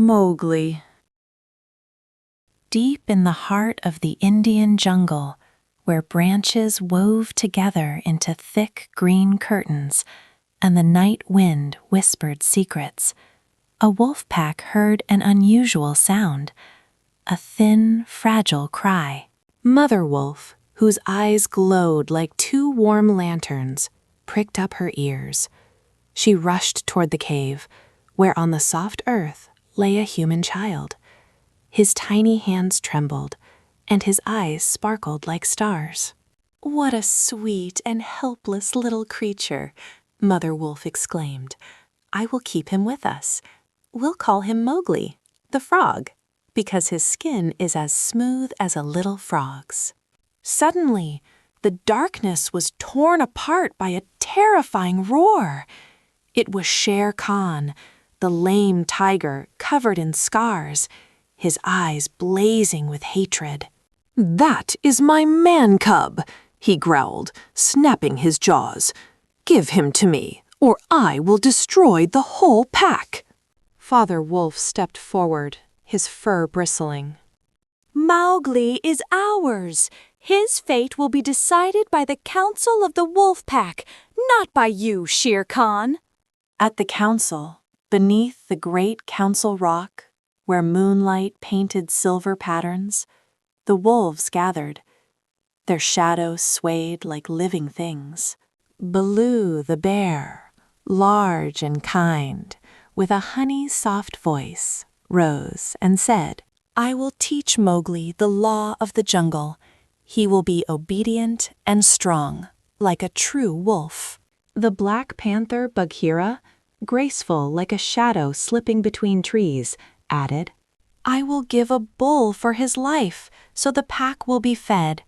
Mowgli. Deep in the heart of the Indian jungle, where branches wove together into thick green curtains and the night wind whispered secrets, a wolf pack heard an unusual sound, a thin, fragile cry. Mother Wolf, whose eyes glowed like two warm lanterns, pricked up her ears. She rushed toward the cave, where on the soft earth lay a human child. His tiny hands trembled, and his eyes sparkled like stars. "What a sweet and helpless little creature," Mother Wolf exclaimed. "I will keep him with us. We'll call him Mowgli, the frog, because his skin is as smooth as a little frog's." Suddenly, the darkness was torn apart by a terrifying roar. It was Shere Khan, the lame tiger covered in scars, his eyes blazing with hatred. "That is my man-cub," he growled, snapping his jaws. "Give him to me, or I will destroy the whole pack." Father Wolf stepped forward, his fur bristling. "Mowgli is ours. His fate will be decided by the Council of the Wolf Pack, not by you, Shere Khan." At the council, beneath the great council rock, where moonlight painted silver patterns, the wolves gathered. Their shadows swayed like living things. Baloo the bear, large and kind, with a honey-soft voice, rose and said, "I will teach Mowgli the law of the jungle. He will be obedient and strong, like a true wolf." The black panther Bagheera, graceful like a shadow slipping between trees, added, "I will give a bull for his life, so the pack will be fed.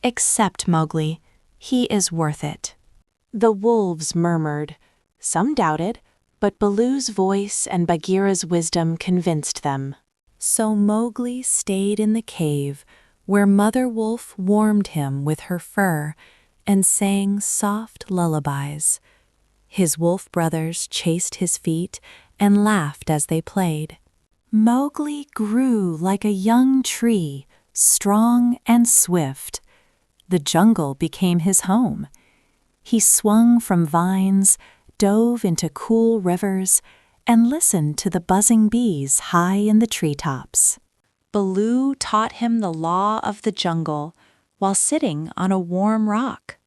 Accept Mowgli. He is worth it." The wolves murmured. Some doubted, but Baloo's voice and Bagheera's wisdom convinced them. So Mowgli stayed in the cave, where Mother Wolf warmed him with her fur and sang soft lullabies. His wolf brothers chased his feet and laughed as they played. Mowgli grew like a young tree, strong and swift. The jungle became his home. He swung from vines, dove into cool rivers, and listened to the buzzing bees high in the treetops. Baloo taught him the law of the jungle while sitting on a warm rock.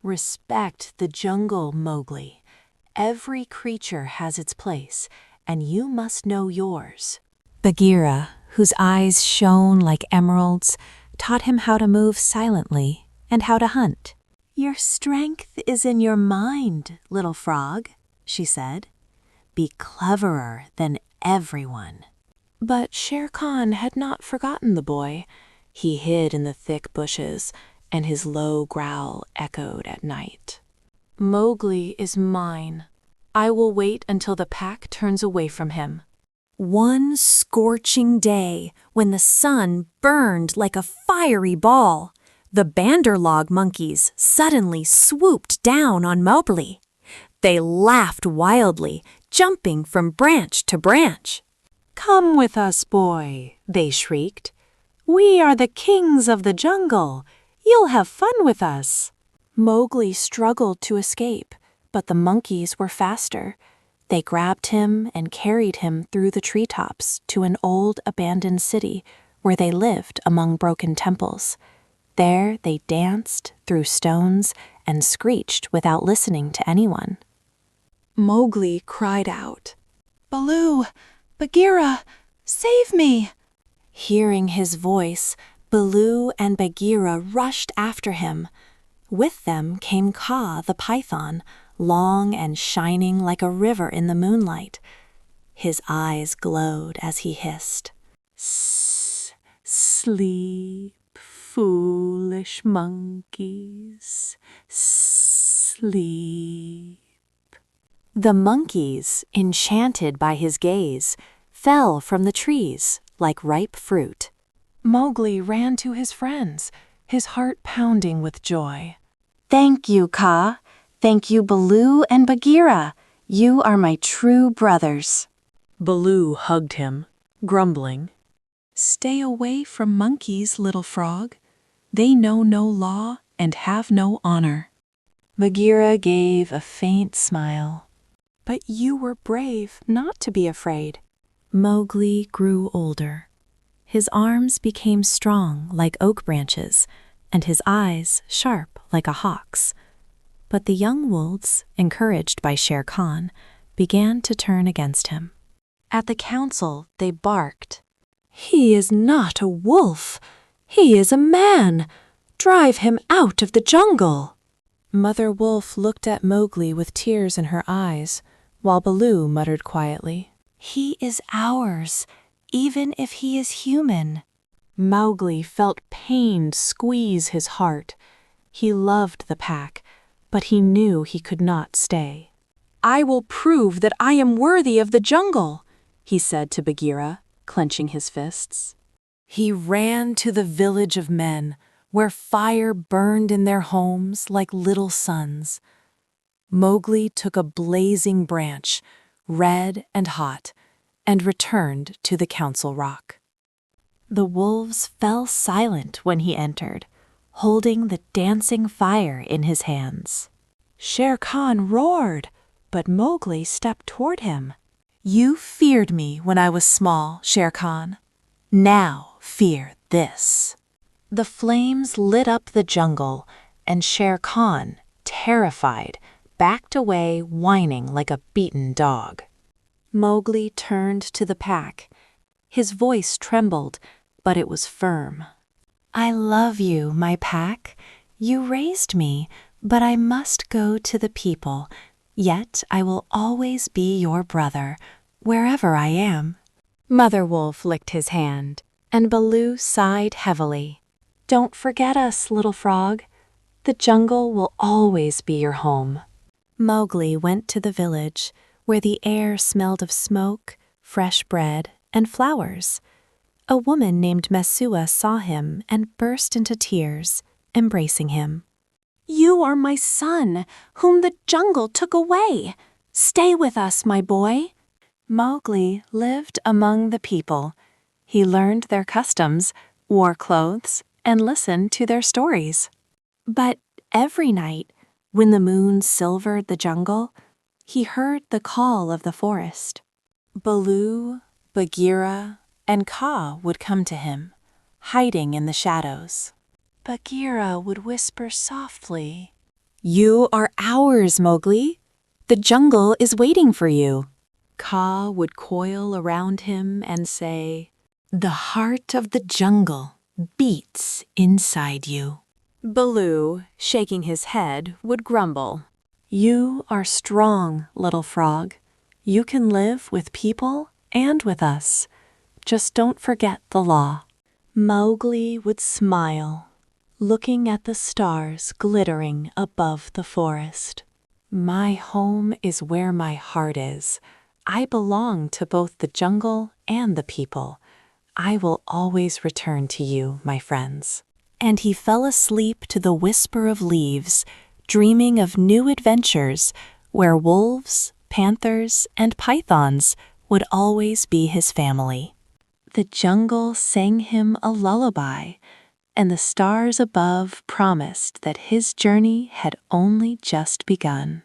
"Respect the jungle, Mowgli. Every creature has its place, and you must know yours." Bagheera, whose eyes shone like emeralds, taught him how to move silently and how to hunt. "Your strength is in your mind, little frog," she said. "Be cleverer than everyone." But Shere Khan had not forgotten the boy. He hid in the thick bushes, and his low growl echoed at night. "Mowgli is mine. I will wait until the pack turns away from him." One scorching day, when the sun burned like a fiery ball, the Banderlog monkeys suddenly swooped down on Mowgli. They laughed wildly, jumping from branch to branch. "Come with us, boy," they shrieked. "We are the kings of the jungle. You'll have fun with us." Mowgli struggled to escape, but the monkeys were faster. They grabbed him and carried him through the treetops to an old abandoned city where they lived among broken temples. There they danced, threw stones, and screeched without listening to anyone. Mowgli cried out, "Baloo! Bagheera! Save me!" Hearing his voice, Baloo and Bagheera rushed after him. With them came Kaa the python, long and shining like a river in the moonlight. His eyes glowed as he hissed, "Sleep, foolish monkeys, sleep." The monkeys, enchanted by his gaze, fell from the trees like ripe fruit. Mowgli ran to his friends, his heart pounding with joy. "Thank you, Kaa. Thank you, Baloo and Bagheera. You are my true brothers." Baloo hugged him. grumbling. "Stay away from monkeys, little frog. They know no law and have no honor." Bagheera gave a faint smile. "But you were brave not to be afraid." Mowgli grew older. His arms became strong like oak branches, and his eyes sharp like a hawk's. But the young wolves, encouraged by Shere Khan, began to turn against him. At the council, they barked, "He is not a wolf. He is a man. Drive him out of the jungle." Mother Wolf looked at Mowgli with tears in her eyes, while Baloo muttered quietly, "He is ours, even if he is human." Mowgli felt pain squeeze his heart. He loved the pack, but he knew he could not stay. "I will prove that I am worthy of the jungle," he said to Bagheera, clenching his fists. He ran to the village of men, where fire burned in their homes like little suns. Mowgli took a blazing branch, red and hot, and returned to the council rock. The wolves fell silent when he entered, holding the dancing fire in his hands. Shere Khan roared, but Mowgli stepped toward him. "You feared me when I was small, Shere Khan. Now fear this." The flames lit up the jungle, and Shere Khan, terrified, backed away whining like a beaten dog. Mowgli turned to the pack. His voice trembled, but it was firm. "I love you, my pack. You raised me, but I must go to the people. Yet I will always be your brother, wherever I am." Mother Wolf licked his hand, and Baloo sighed heavily. "Don't forget us, little frog. The jungle will always be your home." Mowgli went to the village, where the air smelled of smoke, fresh bread, and flowers. A woman named Messua saw him and burst into tears, embracing him. "You are my son, whom the jungle took away. Stay with us, my boy." Mowgli lived among the people. He learned their customs, wore clothes, and listened to their stories. But every night, when the moon silvered the jungle, he heard the call of the forest. Baloo, Bagheera, and Kaa would come to him, hiding in the shadows. Bagheera would whisper softly, "You are ours, Mowgli. The jungle is waiting for you." Kaa would coil around him and say, "The heart of the jungle beats inside you." Baloo, shaking his head, would grumble, "You are strong, little frog. You can live with people and with us. Just don't forget the law." Mowgli would smile, looking at the stars glittering above the forest. "My home is where my heart is. I belong to both the jungle and the people. I will always return to you, my friends." And he fell asleep to the whisper of leaves, dreaming of new adventures where wolves, panthers, and pythons would always be his family. The jungle sang him a lullaby, and the stars above promised that his journey had only just begun.